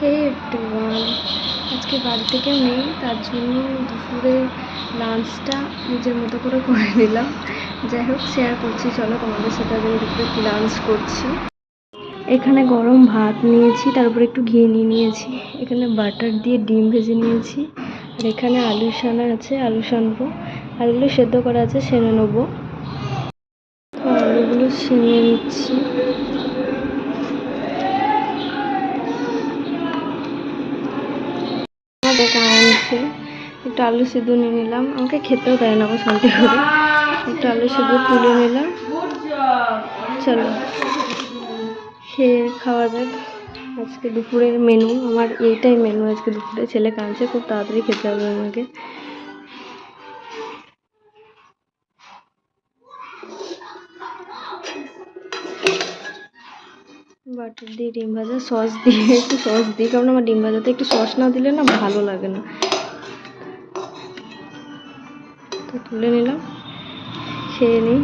হে everyone, আজকে বাড়িতে কেউ নেই, তার জন্য দুপুরে লাঞ্চটা নিজের মতো করে নিলাম। যাই হোক, শেয়ার করছি, চলো তোমাদের সাথে আমি দুপুরে কী লাঞ্চ করছি। এখানে গরম ভাত নিয়েছি, তারপরে একটু ঘি নিয়েছি। এখানে বাটার দিয়ে ডিম ভেজে নিয়েছি। আর এখানে আলু সানা আছে, আলু সানবো। আলুগুলো সেদ্ধ করা আছে, সেনে নেবো। তো আলুগুলো সেনে নিচ্ছি। আনছে একটু আলু সিদ্ধ নিয়ে নিলাম। আমাকে খেতেও দেয় না, শান্তি করে একটু আলু সিদ্ধ তুলে নিলাম। চলো খেয়ে খাওয়া যাক। আজকে দুপুরের মেনু আমার এইটাই মেনু। আজকে দুপুরে ছেলে কাঁদছে, খুব তাড়াতাড়ি খেতে হবে আমাকে। বাটার দিয়ে ডিম ভাজা, সস দিয়ে একটু সস দিই, কারণ আমার ডিম ভাজাতে একটু সস না দিলে না ভালো লাগে না। তো তুলে নিলাম, খেয়ে নিই।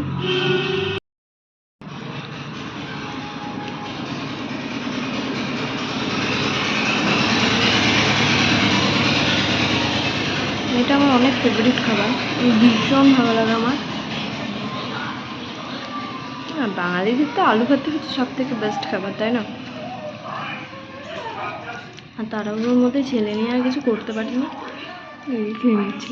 এটা আমার অনেক ফেভারিট খাবার, ভীষণ ভালো লাগে আমার। বাঙালিদের তো আলু ভাত হচ্ছে সব থেকে বেস্ট খাবার, তাই না? আর তাড়াহুড়োর মধ্যে ছেলে নিয়ে আর কিছু করতে পারিনি, খেয়ে নিচ্ছি।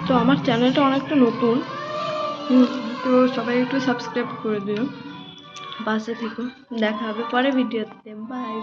তো আমার চ্যানেলটা অনেকটা নতুন, তো সবাই একটু সাবস্ক্রাইব করে দিও, পাশে থেকো। দেখা হবে পরে ভিডিওতে, বাই।